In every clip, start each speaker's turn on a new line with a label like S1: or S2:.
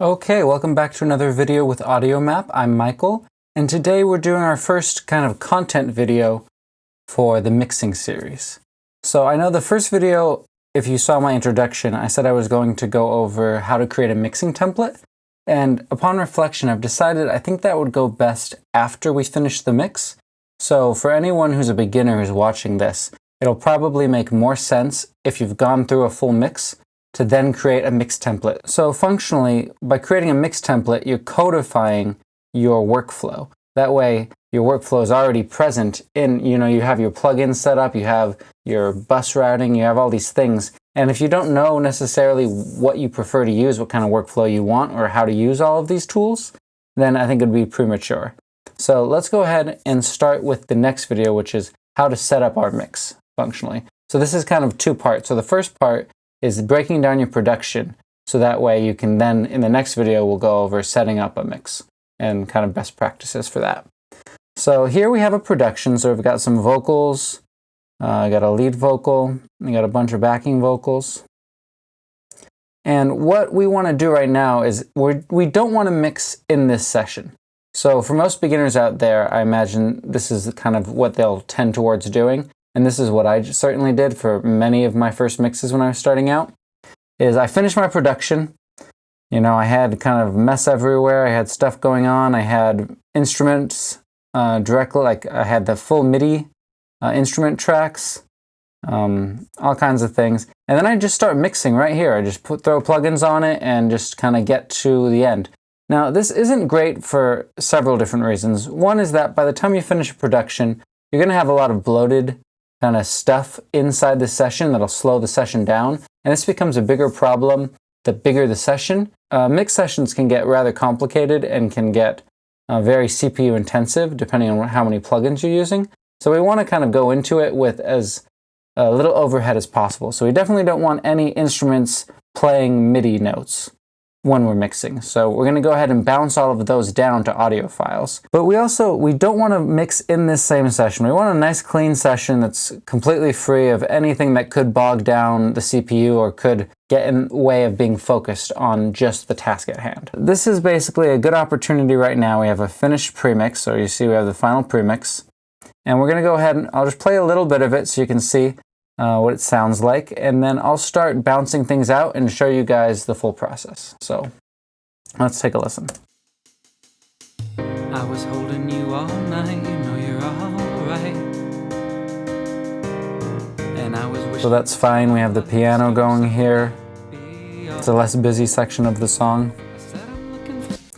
S1: Okay, welcome back to another video with Audio Map. I'm Michael, and today we're doing our first kind of content video for the mixing series. So I know the first video, if you saw my introduction, I said I was going to go over how to create a mixing template, and upon reflection I've decided I think that would go best after we finish the mix. So for anyone who's a beginner who's watching this, it'll probably make more sense if you've gone through a full mix to then create a mix template. So functionally, by creating a mix template, you're codifying your workflow. That way, your workflow is already present in, you have your plugins set up, you have your bus routing, you have all these things. And if you don't know necessarily what you prefer to use, what kind of workflow you want, or how to use all of these tools, then I think it'd be premature. So let's go ahead and start with the next video, which is how to set up our mix functionally. So this is kind of two parts. So the first part is breaking down your production, so that way you can then, in the next video, we'll go over setting up a mix and kind of best practices for that. So here we have a production, so we've got some vocals, I got a lead vocal, we got a bunch of backing vocals. And what we want to do right now is we don't want to mix in this session. So for most beginners out there, I imagine this is kind of what they'll tend towards doing. And this is what I certainly did for many of my first mixes when I was starting out, is I finished my production. I had kind of mess everywhere. I had stuff going on. I had instruments directly, like I had the full MIDI instrument tracks, all kinds of things. And then I just start mixing right here. I just throw plugins on it and just kind of get to the end. Now, this isn't great for several different reasons. One is that by the time you finish a production, you're going to have a lot of bloated kind of stuff inside the session that'll slow the session down. And this becomes a bigger problem the bigger the session. Mix sessions can get rather complicated and can get very CPU intensive depending on how many plugins you're using. So we want to kind of go into it with as little overhead as possible. So we definitely don't want any instruments playing MIDI notes when we're mixing. So we're going to go ahead and bounce all of those down to audio files. But we don't want to mix in this same session. We want a nice clean session that's completely free of anything that could bog down the CPU or could get in the way of being focused on just the task at hand. This is basically a good opportunity right now. We have a finished premix, so you see we have the final premix. And we're going to go ahead and I'll just play a little bit of it so you can see what it sounds like, and then I'll start bouncing things out and show you guys the full process. So let's take a listen.
S2: I was holding you all night, you're all right. And I was
S1: so that's fine. We have the piano going here. It's a less busy section of the song.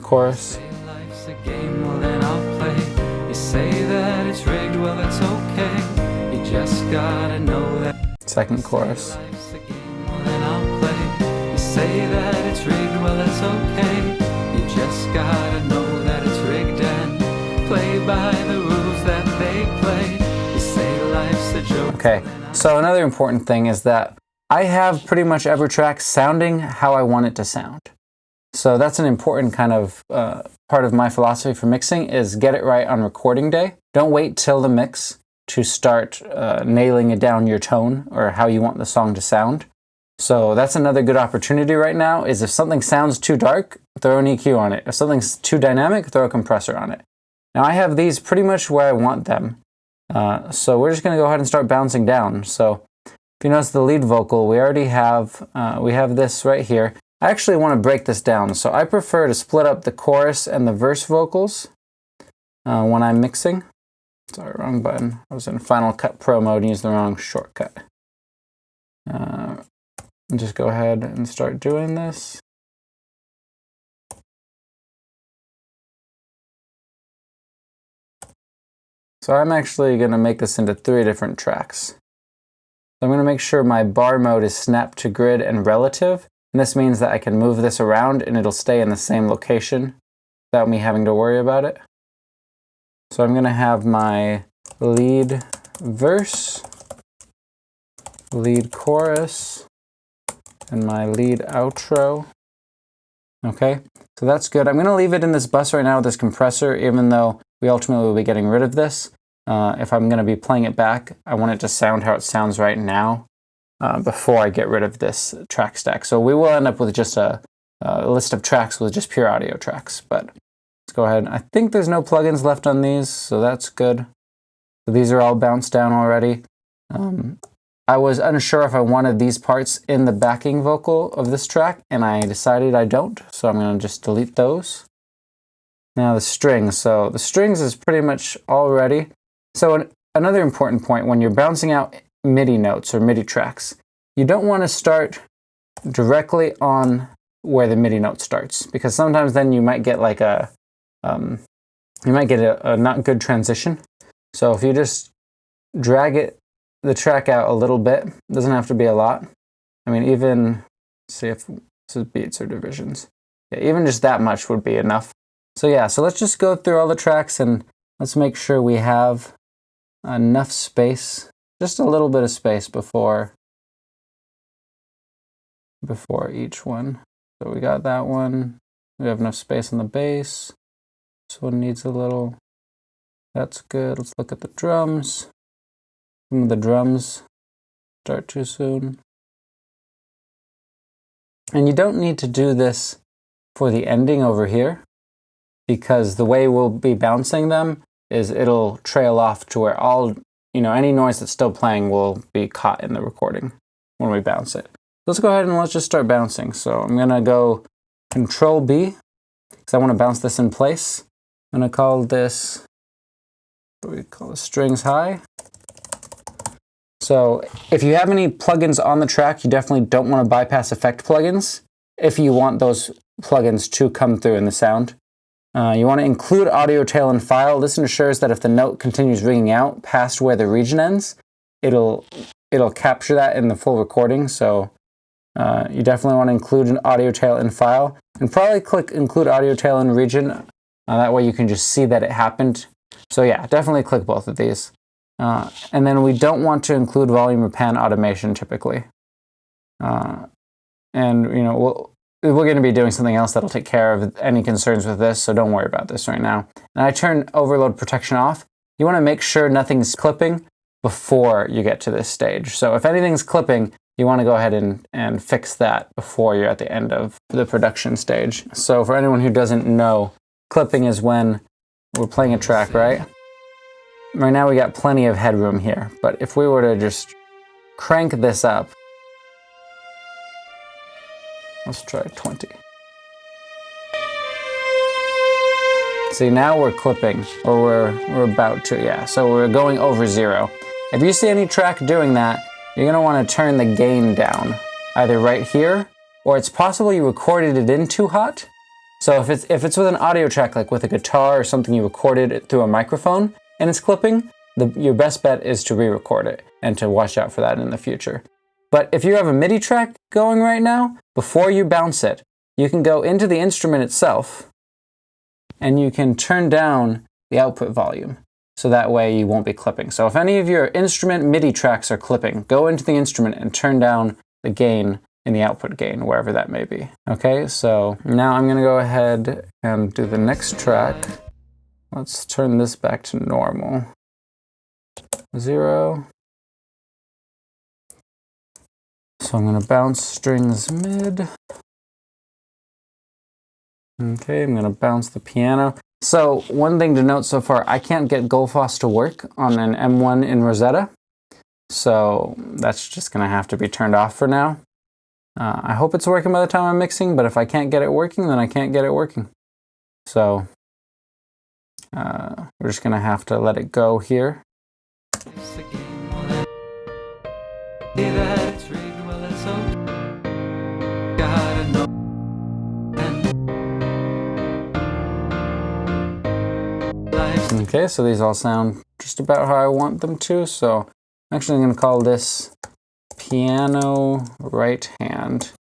S1: Chorus.
S2: Life's a game, well then I'll play. You say that it's rigged, well it's okay. You just gotta know that.
S1: Second chorus.
S2: Life's a game, well then I'll play. You say that it's rigged, well it's okay. You just gotta know that it's rigged and play by the rules that they play. You say life's a joke.
S1: Okay, so another important thing is that I have pretty much every track sounding how I want it to sound. So that's an important kind of part of my philosophy for mixing, is get it right on recording day. Don't wait till the mix to start nailing it down your tone or how you want the song to sound. So that's another good opportunity right now, is if something sounds too dark, throw an EQ on it. If something's too dynamic, throw a compressor on it. Now I have these pretty much where I want them. So we're just going to go ahead and start bouncing down. So if you notice the lead vocal, we already have, we have this right here. I actually want to break this down. So I prefer to split up the chorus and the verse vocals when I'm mixing. Sorry, wrong button. I was in Final Cut Pro mode and used the wrong shortcut. Just go ahead and start doing this. So I'm actually going to make this into 3 different tracks. So I'm going to make sure my bar mode is snap to grid and relative. And this means that I can move this around and it'll stay in the same location without me having to worry about it. So I'm going to have my lead verse, lead chorus, and my lead outro. Okay, so that's good. I'm going to leave it in this bus right now with this compressor, even though we ultimately will be getting rid of this. If I'm going to be playing it back, I want it to sound how it sounds right now before I get rid of this track stack. So we will end up with just a a list of tracks with just pure audio tracks. But let's go ahead. I think there's no plugins left on these, so that's good. So these are all bounced down already. I was unsure if I wanted these parts in the backing vocal of this track, and I decided I don't, so I'm going to just delete those. Now the strings. So the strings is pretty much all ready. So another important point, when you're bouncing out MIDI notes or MIDI tracks, you don't want to start directly on where the MIDI note starts, because sometimes then you might get like a not good transition. So if you just drag the track out a little bit, it doesn't have to be a lot. I mean, even, let's see if this is beats or divisions. Yeah, even just that much would be enough. So yeah, so let's just go through all the tracks and let's make sure we have enough space, just a little bit of space before each one. So we got that one. We have enough space on the bass. This one needs a little. That's good. Let's look at the drums. Some of the drums start too soon. And you don't need to do this for the ending over here, because the way we'll be bouncing them is it'll trail off to where any noise that's still playing will be caught in the recording when we bounce it. Let's go ahead and let's just start bouncing. So I'm gonna go Control B, because I want to bounce this in place. I'm gonna call this, what do we call this, strings high. So if you have any plugins on the track, you definitely don't want to bypass effect plugins if you want those plugins to come through in the sound. You want to include audio tail in file. This ensures that if the note continues ringing out past where the region ends, it'll capture that in the full recording. So you definitely want to include an audio tail in file, and probably click include audio tail in region. That way you can just see that it happened. So yeah, definitely click both of these. And then we don't want to include volume or pan automation typically. And we're going to be doing something else that'll take care of any concerns with this, so don't worry about this right now. And I turn overload protection off. You want to make sure nothing's clipping before you get to this stage. So if anything's clipping, you want to go ahead and fix that before you're at the end of the production stage. So for anyone who doesn't know, clipping is when we're playing a track, right? Right now we got plenty of headroom here, but if we were to just crank this up, let's try 20. See, now we're clipping, or we're about to, yeah. So we're going over 0. If you see any track doing that, you're gonna want to turn the gain down, either right here, or it's possible you recorded it in too hot. So if it's with an audio track, like with a guitar or something you recorded it through a microphone and it's clipping, your best bet is to re-record it and to watch out for that in the future. But if you have a MIDI track going right now, before you bounce it, you can go into the instrument itself and you can turn down the output volume. So that way you won't be clipping. So if any of your instrument MIDI tracks are clipping, go into the instrument and turn down the gain in the output gain, wherever that may be. Okay, so now I'm gonna go ahead and do the next track. Let's turn this back to normal. 0. So I'm gonna bounce strings mid. Okay, I'm gonna bounce the piano. So one thing to note so far, I can't get Gullfoss to work on an M1 in Rosetta. So that's just gonna have to be turned off for now. I hope it's working by the time I'm mixing, but if I can't get it working, then I can't get it working. So we're just gonna have to let it go here. Okay, so these all sound just about how I want them to. So I'm actually going to call this piano right hand.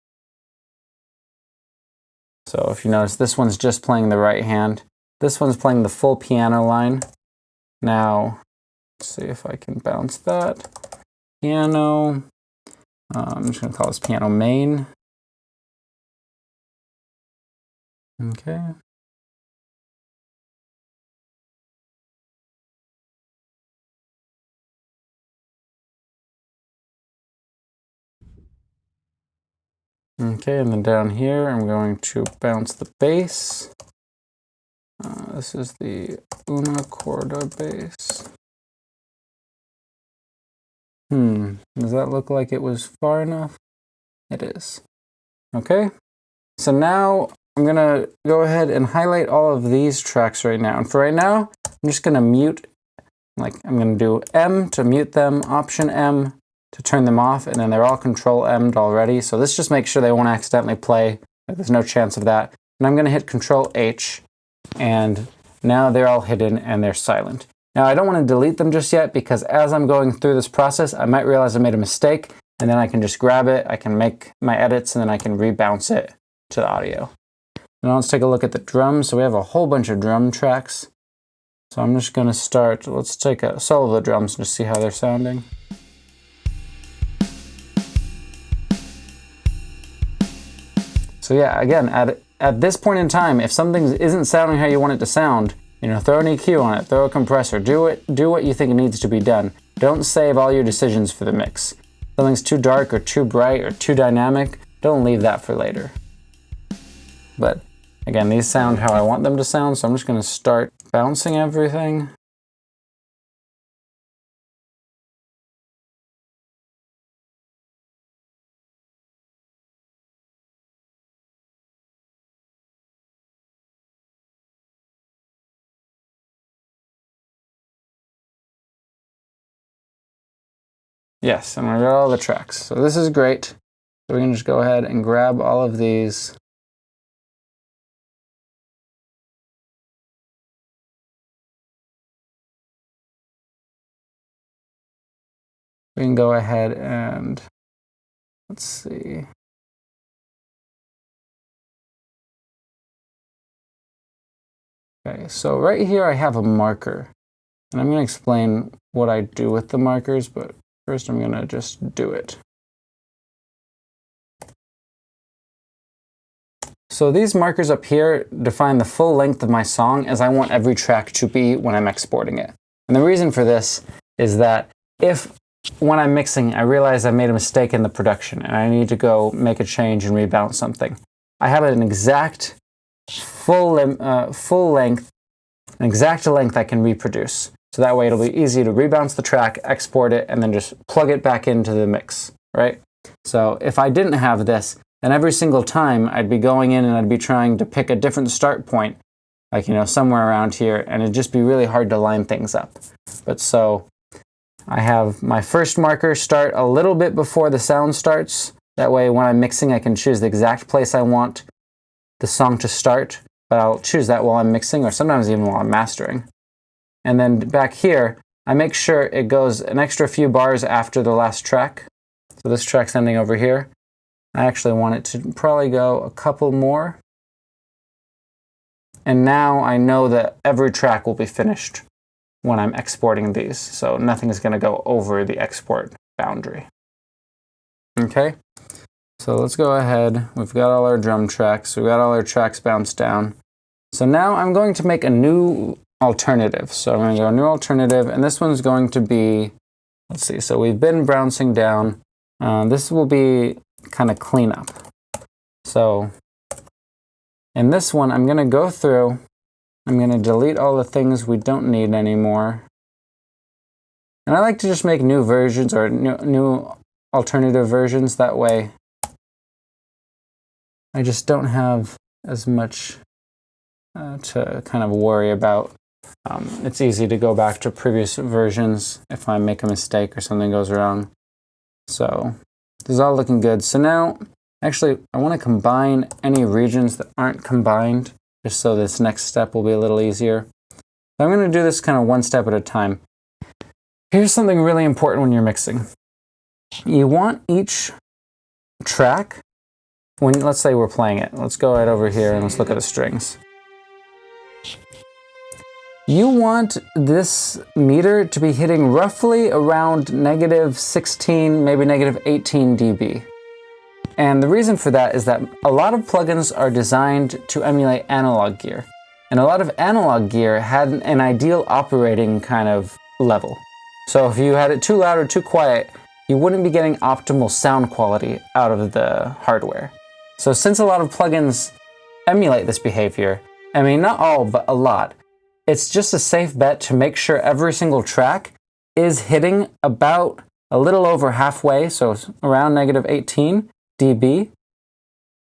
S1: So if you notice, this one's just playing the right hand. This one's playing the full piano line. Now, let's see if I can bounce that. Piano. I'm just going to call this piano main. Okay. Okay, and then down here, I'm going to bounce the bass. This is the una corda bass. Does that look like it was far enough? It is. Okay, so now I'm gonna go ahead and highlight all of these tracks right now. And for right now, I'm just gonna mute, like I'm gonna do M to mute them, Option M to turn them off, and then they're all Control M'd already. So this just makes sure they won't accidentally play. Like there's no chance of that. And I'm gonna hit Control H, and now they're all hidden and they're silent. Now I don't wanna delete them just yet because as I'm going through this process, I might realize I made a mistake, and then I can just grab it, I can make my edits, and then I can rebounce it to the audio. Now let's take a look at the drums. So we have a whole bunch of drum tracks. So I'm just gonna start, let's take a solo of the drums and just see how they're sounding. So yeah, again, at this point in time, if something isn't sounding how you want it to sound, throw an EQ on it, throw a compressor, do what you think needs to be done. Don't save all your decisions for the mix. If something's too dark or too bright or too dynamic, don't leave that for later. But again, these sound how I want them to sound, so I'm just gonna start bouncing everything. Yes, and I got all the tracks. So this is great. So we can just go ahead and grab all of these. We can go ahead and, let's see. Okay, so right here I have a marker. And I'm going to explain what I do with the markers, but first I'm going to just do it. So these markers up here define the full length of my song as I want every track to be when I'm exporting it. And the reason for this is that if when I'm mixing I realize I made a mistake in the production and I need to go make a change and rebounce something, I have an exact full length, an exact length I can reproduce. So that way it'll be easy to rebounce the track, export it, and then just plug it back into the mix, right? So if I didn't have this, then every single time I'd be going in and I'd be trying to pick a different start point, like, somewhere around here, and it'd just be really hard to line things up. But so I have my first marker start a little bit before the sound starts. That way when I'm mixing, I can choose the exact place I want the song to start, but I'll choose that while I'm mixing or sometimes even while I'm mastering. And then back here, I make sure it goes an extra few bars after the last track. So this track's ending over here. I actually want it to probably go a couple more. And now I know that every track will be finished when I'm exporting these. So nothing is going to go over the export boundary. Okay, so let's go ahead. We've got all our drum tracks. We've got all our tracks bounced down. So now I'm going to make a new alternative. So I'm going to go new alternative, and this one's going to be, let's see, so we've been bouncing down. This will be kind of cleanup. So in this one, I'm going to go through, I'm going to delete all the things we don't need anymore. And I like to just make new versions or new alternative versions. That way I just don't have as much to kind of worry about. It's easy to go back to previous versions if I make a mistake or something goes wrong. So this is all looking good. So now, actually, I want to combine any regions that aren't combined, just so this next step will be a little easier. So I'm going to do this kind of one step at a time. Here's something really important when you're mixing. You want each track, let's say we're playing it. Let's go right over here and let's look at the strings. You want this meter to be hitting roughly around -16, maybe -18 dB. And the reason for that is that a lot of plugins are designed to emulate analog gear. And a lot of analog gear had an ideal operating kind of level. So if you had it too loud or too quiet, you wouldn't be getting optimal sound quality out of the hardware. So since a lot of plugins emulate this behavior, I mean, not all, but a lot, it's just a safe bet to make sure every single track is hitting about a little over halfway, so around negative 18 dB,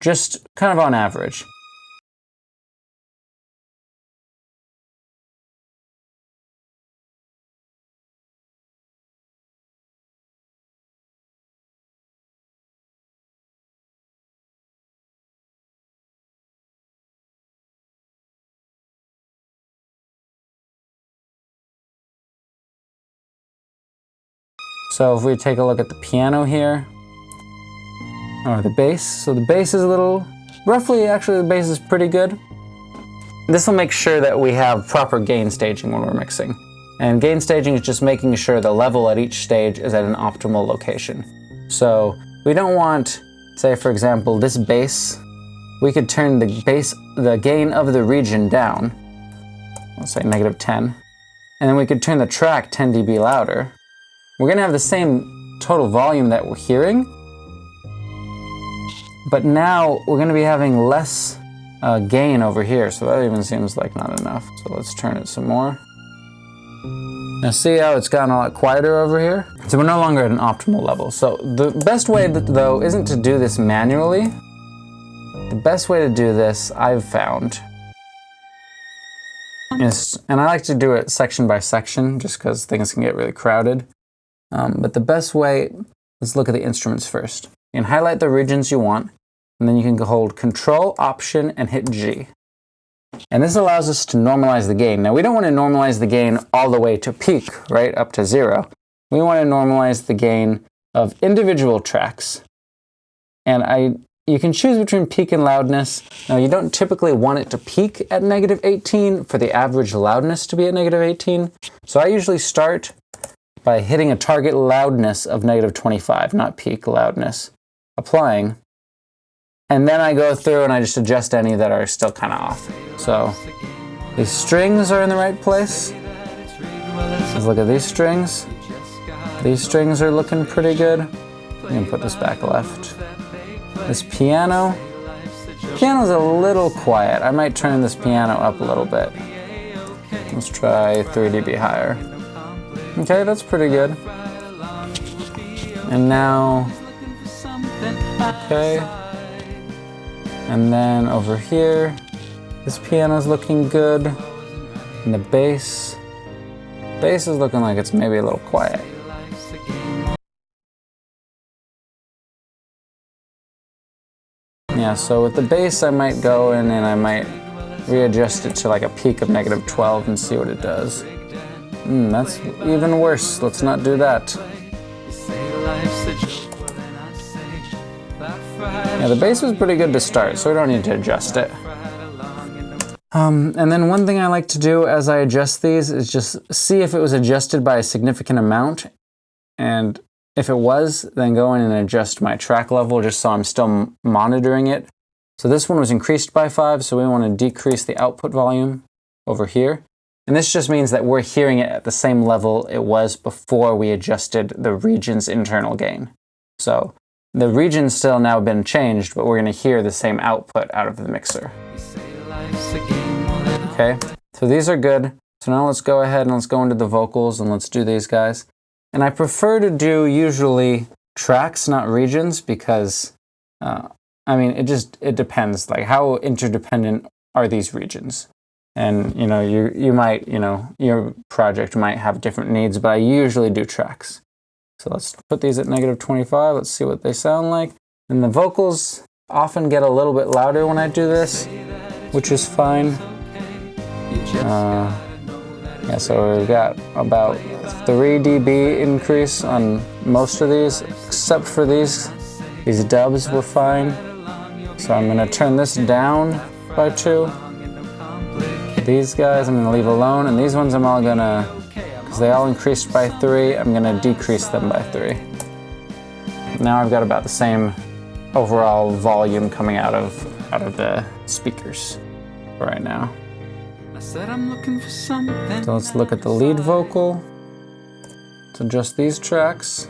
S1: just kind of on average. So if we take a look at the piano here, or the bass, so the bass is a little, roughly actually the bass is pretty good. This will make sure that we have proper gain staging when we're mixing. And gain staging is just making sure the level at each stage is at an optimal location. So we don't want, say for example, this bass, we could turn the gain of the region down, let's say negative 10, and then we could turn the track 10 dB louder. We're gonna have the same total volume that we're hearing, but now we're gonna be having less gain over here, so that even seems like not enough. So let's turn it some more. Now see how it's gotten a lot quieter over here? So we're no longer at an optimal level. So the best way though isn't to do this manually. The best way to do this, I've found, is, and I like to do it section by section just because things can get really crowded. But the best way is look at the instruments first. You can highlight the regions you want, and then you can hold Control, Option, and hit G. And this allows us to normalize the gain. Now we don't want to normalize the gain all the way to peak, right, up to 0. We want to normalize the gain of individual tracks. And you can choose between peak and loudness. Now you don't typically want it to peak at negative 18 for the average loudness to be at negative 18. So I usually start by hitting a target loudness of negative 25, not peak loudness, applying. And then I go through and I just adjust any that are still kind of off. So these strings are in the right place. Let's look at these strings. These strings are looking pretty good. I'm gonna put this back left. This piano's a little quiet. I might turn this piano up a little bit. Let's try 3 dB higher. Okay, that's pretty good. And now, okay. And then over here, this piano's looking good. And the bass is looking like it's maybe a little quiet. Yeah, so with the bass, I might go in and I might readjust it to like a peak of negative 12 and see what it does. That's even worse. Let's not do that. Yeah, the bass was pretty good to start, so we don't need to adjust it. And then one thing I like to do as I adjust these is just see if it was adjusted by a significant amount. And if it was, then go in and adjust my track level just so I'm still monitoring it. So this one was increased by 5, so we want to decrease the output volume over here. And this just means that we're hearing it at the same level it was before we adjusted the region's internal gain. So the region's still now been changed, but we're going to hear the same output out of the mixer. Okay, so these are good. So now let's go ahead and let's go into the vocals and let's do these guys. And I prefer to do usually tracks, not regions, because I mean, it depends. Like, how interdependent are these regions? And you know, you might, you know, your project might have different needs, but I usually do tracks. So let's put these at negative 25. Let's see what they sound like. And the vocals often get a little bit louder when I do this, which is fine. Yeah, so we've got about 3 dB increase on most of these, except for these dubs were fine. So I'm gonna turn this down by 2. These guys I'm gonna leave alone, and these ones I'm all gonna, because they all increased by 3, I'm gonna decrease them by 3. Now I've got about the same overall volume coming out of the speakers right now. So let's look at the lead vocal. Let's adjust these tracks.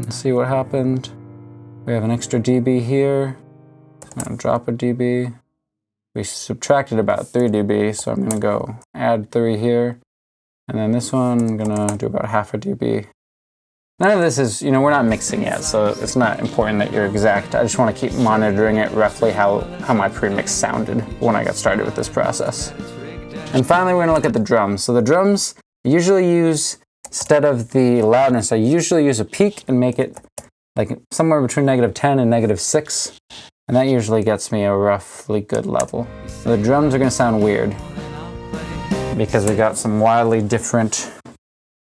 S1: See what happened. We have an extra dB here. I'm gonna drop a dB. We subtracted about 3 dB, so I'm gonna go add 3 here. And then this one, I'm gonna do about half a dB. None of this is, you know, we're not mixing yet, so it's not important that you're exact. I just want to keep monitoring it roughly how my premix sounded when I got started with this process. And finally, we're gonna look at the drums. So the drums, I usually use, instead of the loudness, I usually use a peak and make it like somewhere between -10 and -6. And that usually gets me a roughly good level. So the drums are gonna sound weird because we got some wildly different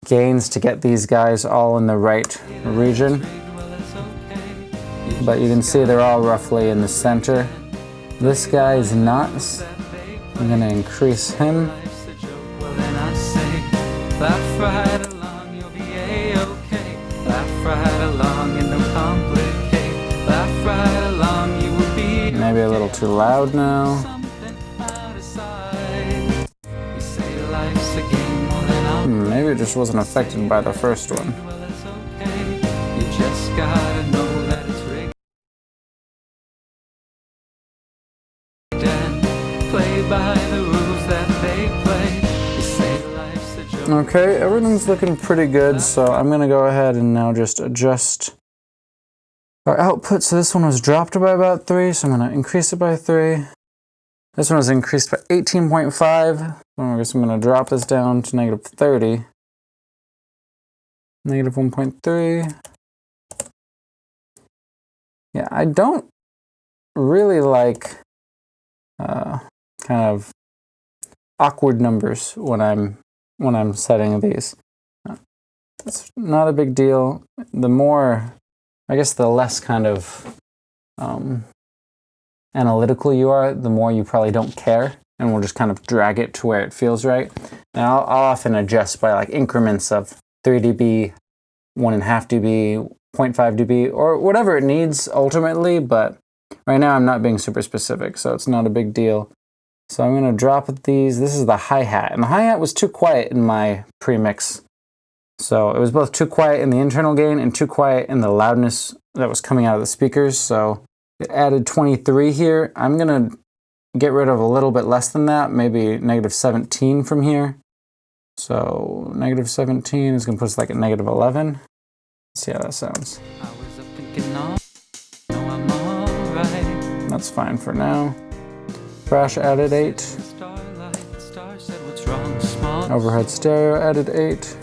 S1: gains to get these guys all in the right region. But you can see they're all roughly in the center. This guy is not. I'm gonna increase him. Maybe a little too loud now. Maybe it just wasn't affected by the first one. Okay, everything's looking pretty good, so I'm gonna go ahead and now just adjust our output. So this one was dropped by about 3, so I'm gonna increase it by 3. This one was increased by 18.5. I guess I'm gonna drop this down to -30. -1.3. Yeah, I don't really like kind of awkward numbers when I'm setting these. It's not a big deal. The more, I guess, the less kind of analytical you are, the more you probably don't care, and we'll just kind of drag it to where it feels right. Now I'll often adjust by like increments of 3 dB, 1.5 dB, 0.5 dB, or whatever it needs ultimately, but right now I'm not being super specific, so it's not a big deal. So I'm gonna drop these. This is the hi-hat, and the hi-hat was too quiet in my premix. So it was both too quiet in the internal gain and too quiet in the loudness that was coming out of the speakers, so it added 23 here. I'm gonna get rid of a little bit less than that, maybe -17 from here. So -17 is gonna put us like at -11. Let's see how that sounds. That's fine for now. Crash added 8. Overhead stereo added 8.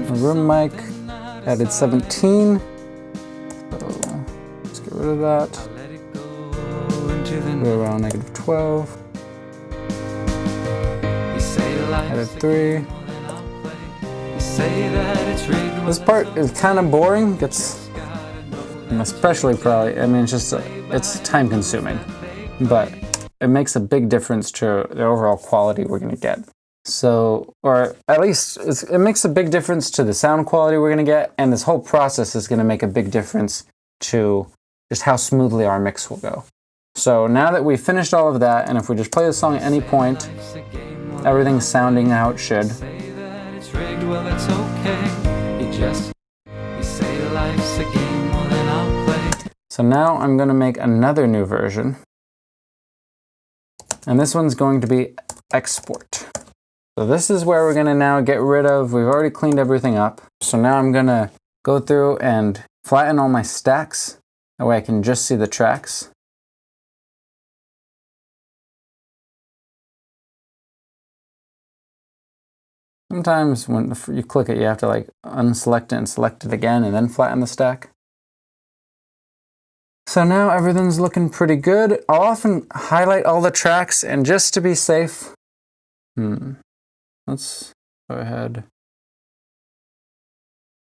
S1: Room mic added 17. So let's get rid of that. Go around -12. Added 3. This part is kind of boring. Gets, especially probably, I mean, it's time consuming, but it makes a big difference to the overall quality we're gonna get. So, or at least it makes a big difference to the sound quality we're gonna get, and this whole process is gonna make a big difference to just how smoothly our mix will go. So now that we've finished all of that, and if we just play the song at any point, everything's sounding how it should. So now I'm gonna make another new version. And this one's going to be export. So this is where we're gonna now get rid of, we've already cleaned everything up. So now I'm gonna go through and flatten all my stacks. That way I can just see the tracks. Sometimes when you click it, you have to like unselect it and select it again and then flatten the stack. So now everything's looking pretty good. I'll often highlight all the tracks, and just to be safe, let's go ahead.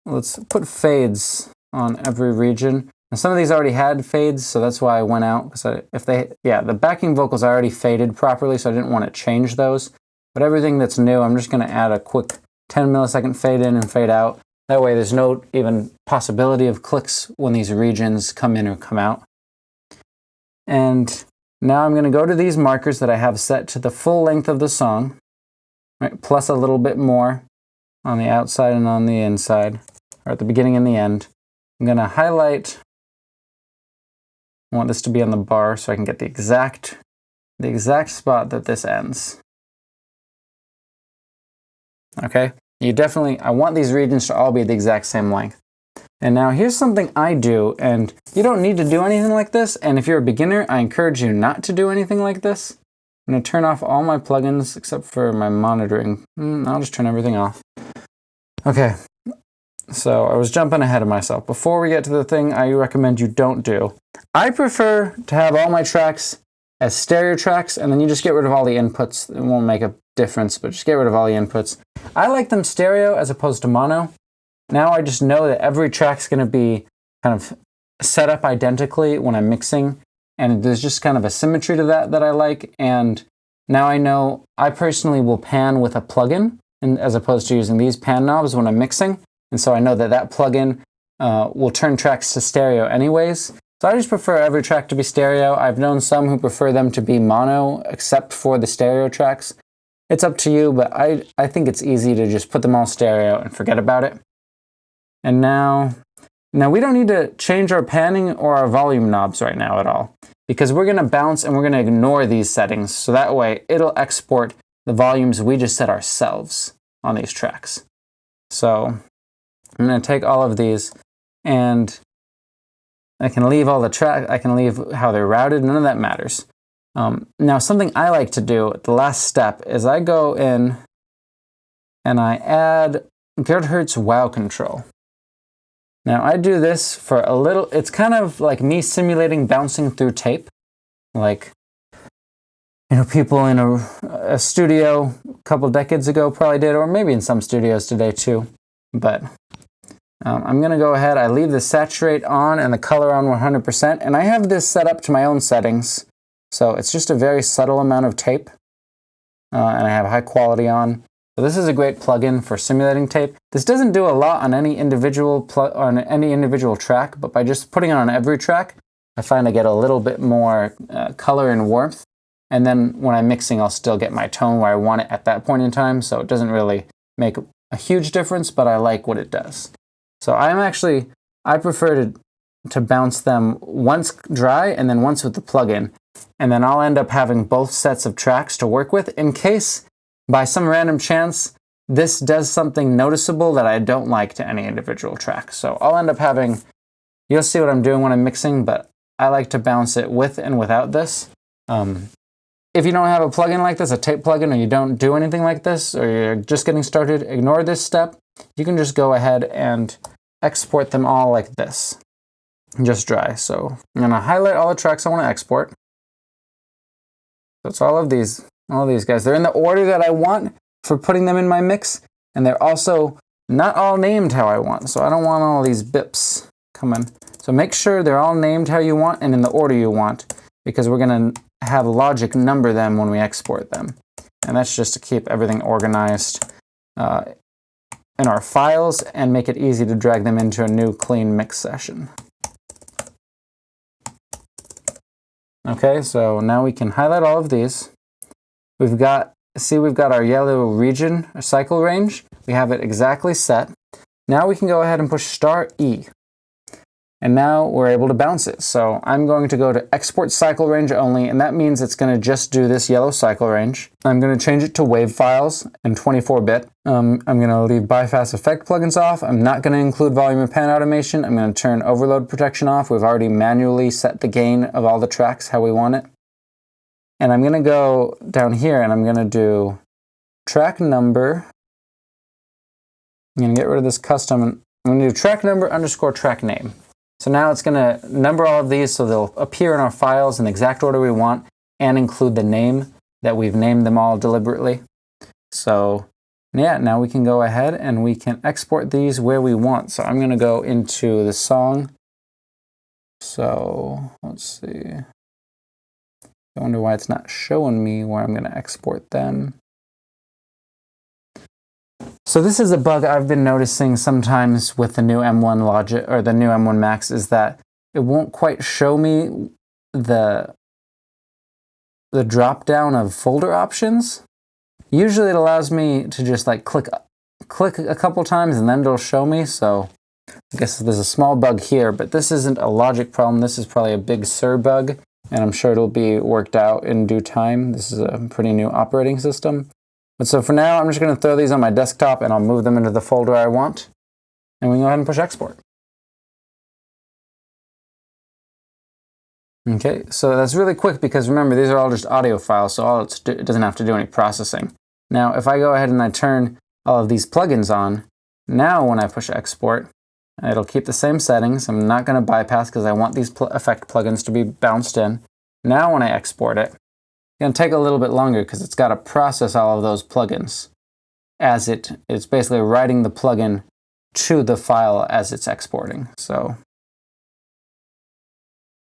S1: Let's put fades on every region. And some of these already had fades, so that's why I went out. Because the backing vocals are already faded properly, so I didn't want to change those. But everything that's new, I'm just going to add a quick 10 millisecond fade in and fade out. That way there's no even possibility of clicks when these regions come in or come out. And now I'm going to go to these markers that I have set to the full length of the song, right, plus a little bit more on the outside and on the inside, or at the beginning and the end. I'm going to highlight I want this to be on the bar so I can get the exact spot that this ends. Okay, I want these regions to all be the exact same length. And now here's something I do, and you don't need to do anything like this, and if you're a beginner, I encourage you not to do anything like this. I'm going to turn off all my plugins except for my monitoring. I'll just turn everything off. Okay, so I was jumping ahead of myself. Before we get to the thing I recommend you don't do, I prefer to have all my tracks as stereo tracks, and then you just get rid of all the inputs. It won't make a difference, but just get rid of all the inputs. I like them stereo as opposed to mono. Now I just know that every track's going to be kind of set up identically when I'm mixing, and there's just kind of a symmetry to that I like. And now I know I personally will pan with a plugin, and as opposed to using these pan knobs when I'm mixing. And so I know that plugin will turn tracks to stereo anyways. So I just prefer every track to be stereo. I've known some who prefer them to be mono, except for the stereo tracks. It's up to you, but I think it's easy to just put them all stereo and forget about it. And now we don't need to change our panning or our volume knobs right now at all, because we're going to bounce and we're going to ignore these settings. So that way it'll export the volumes we just set ourselves on these tracks. So I'm going to take all of these, and I can leave all the track. I can leave how they're routed. None of that matters. Now, something I like to do, the last step, is I go in and I add Gigahertz wow control. Now, I do this for a little. It's kind of like me simulating bouncing through tape, like, you know, people in a studio a couple decades ago probably did, or maybe in some studios today too. But I'm going to go ahead. I leave the saturate on and the color on 100%, and I have this set up to my own settings. So it's just a very subtle amount of tape, and I have high quality on. So this is a great plugin for simulating tape. This doesn't do a lot on any individual track, but by just putting it on every track, I find I get a little bit more color and warmth. And then when I'm mixing, I'll still get my tone where I want it at that point in time. So it doesn't really make a huge difference, but I like what it does. So I prefer to bounce them once dry and then once with the plugin. And then I'll end up having both sets of tracks to work with in case, by some random chance, this does something noticeable that I don't like to any individual track. So I'll end up having, you'll see what I'm doing when I'm mixing, but I like to bounce it with and without this. If you don't have a plugin like this, a tape plugin, or you don't do anything like this, or you're just getting started, ignore this step. You can just go ahead and export them all like this, just dry. So I'm going to highlight all the tracks I want to export. So it's all these guys. They're in the order that I want for putting them in my mix, and they're also not all named how I want. So I don't want all these bips coming. So make sure they're all named how you want and in the order you want, because we're going to have Logic number them when we export them. And that's just to keep everything organized in our files and make it easy to drag them into a new clean mix session. Okay, so now we can highlight all of these. We've got our yellow region, or cycle range. We have it exactly set. Now we can go ahead and push star E. And now we're able to bounce it. So I'm going to go to export cycle range only, and that means it's going to just do this yellow cycle range. I'm going to change it to wave files and 24-bit. I'm going to leave bypass effect plugins off. I'm not going to include volume and pan automation. I'm going to turn overload protection off. We've already manually set the gain of all the tracks how we want it. And I'm going to go down here and I'm going to do track number. I'm going to get rid of this custom. I'm going to do track number underscore track name. So now it's going to number all of these so they'll appear in our files in the exact order we want and include the name that we've named them all deliberately. So yeah, now we can go ahead and we can export these where we want. So I'm going to go into the song. So let's see. I wonder why it's not showing me where I'm going to export them. So this is a bug I've been noticing sometimes with the new M1 Logic or the new M1 Max, is that it won't quite show me the drop down of folder options. Usually it allows me to just like click a couple times and then it'll show me. So I guess there's a small bug here, but this isn't a logic problem. This is probably a big Sur bug, and I'm sure it'll be worked out in due time. This is a pretty new operating system. But so for now, I'm just going to throw these on my desktop, and I'll move them into the folder I want. And we can go ahead and push export. Okay, so that's really quick because remember, these are all just audio files, so it doesn't have to do any processing. Now, if I go ahead and I turn all of these plugins on, now when I push export, it'll keep the same settings. I'm not going to bypass because I want these effect plugins to be bounced in. Now when I export it, it's going to take a little bit longer because it's got to process all of those plugins as it's basically writing the plugin to the file as it's exporting.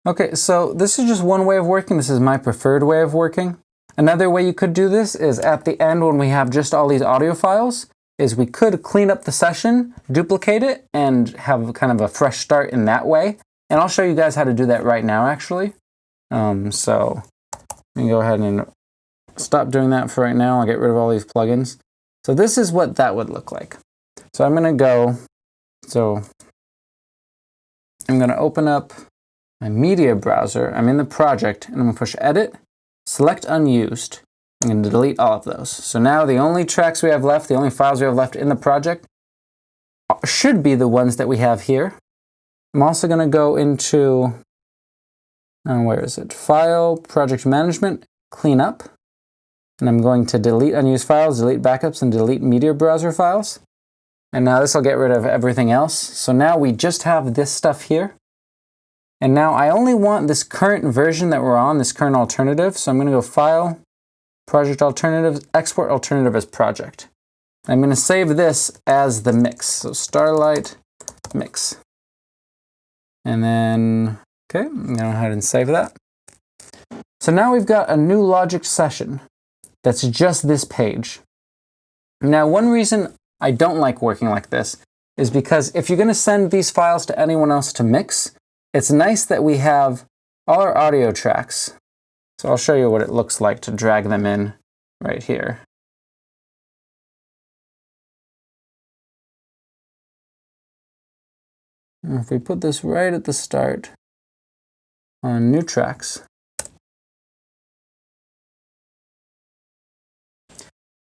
S1: Okay, so this is just one way of working. This is my preferred way of working. Another way you could do this is at the end when we have just all these audio files, is we could clean up the session, duplicate it, and have kind of a fresh start in that way. And I'll show you guys how to do that right now, actually. So let me go ahead and stop doing that for right now. I'll get rid of all these plugins. So this is what that would look like. So I'm going to open up my media browser. I'm in the project, and I'm going to push edit, select unused. I'm going to delete all of those. So now the only tracks we have left, the only files we have left in the project should be the ones that we have here. I'm also going to go into, where is it? File, Project Management, Clean Up. And I'm going to delete unused files, delete backups, and delete media browser files. And now this will get rid of everything else. So now we just have this stuff here. And now I only want this current version that we're on, this current alternative. So I'm going to go File, Project Alternatives, Export Alternative as Project. I'm going to save this as the mix. So Starlight mix. And then, okay, I'm going to go ahead and save that. So now we've got a new Logic session that's just this page. Now, one reason I don't like working like this is because if you're going to send these files to anyone else to mix, it's nice that we have all our audio tracks. So I'll show you what it looks like to drag them in right here. And if we put this right at the start on new tracks,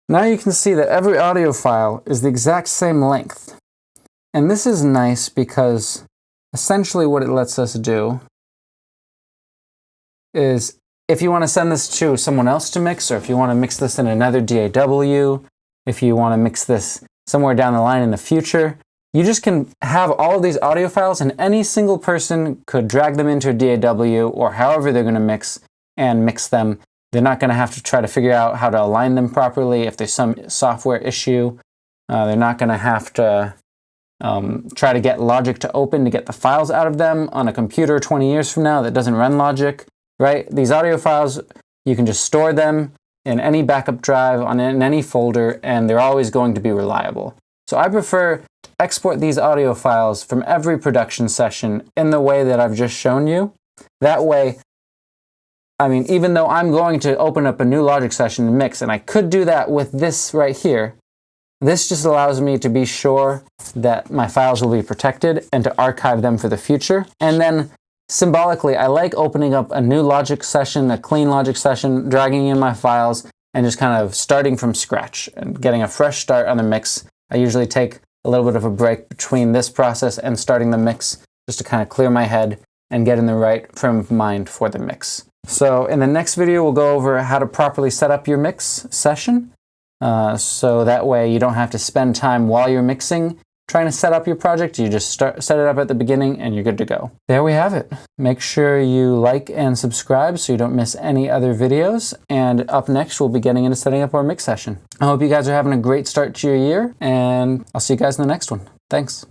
S1: now you can see that every audio file is the exact same length. And this is nice because essentially what it lets us do is if you want to send this to someone else to mix, or if you want to mix this in another DAW, if you want to mix this somewhere down the line in the future, you just can have all of these audio files and any single person could drag them into a DAW or however they're going to mix and mix them. They're not going to have to try to figure out how to align them properly if there's some software issue. They're not going to have to try to get Logic to open to get the files out of them on a computer 20 years from now that doesn't run Logic, right? These audio files, you can just store them in any backup drive, in any folder, and they're always going to be reliable. So I prefer to export these audio files from every production session in the way that I've just shown you. That way, I mean, even though I'm going to open up a new Logic session and mix, and I could do that with this right here, this just allows me to be sure that my files will be protected and to archive them for the future. And then symbolically, I like opening up a new Logic session, a clean Logic session, dragging in my files, and just kind of starting from scratch and getting a fresh start on the mix. I usually take a little bit of a break between this process and starting the mix just to kind of clear my head and get in the right frame of mind for the mix. So in the next video, we'll go over how to properly set up your mix session. So that way you don't have to spend time while you're mixing trying to set up your project. You just set it up at the beginning and you're good to go. There we have it. Make sure you like and subscribe so you don't miss any other videos. And up next, we'll be getting into setting up our mix session. I hope you guys are having a great start to your year, and I'll see you guys in the next one. Thanks.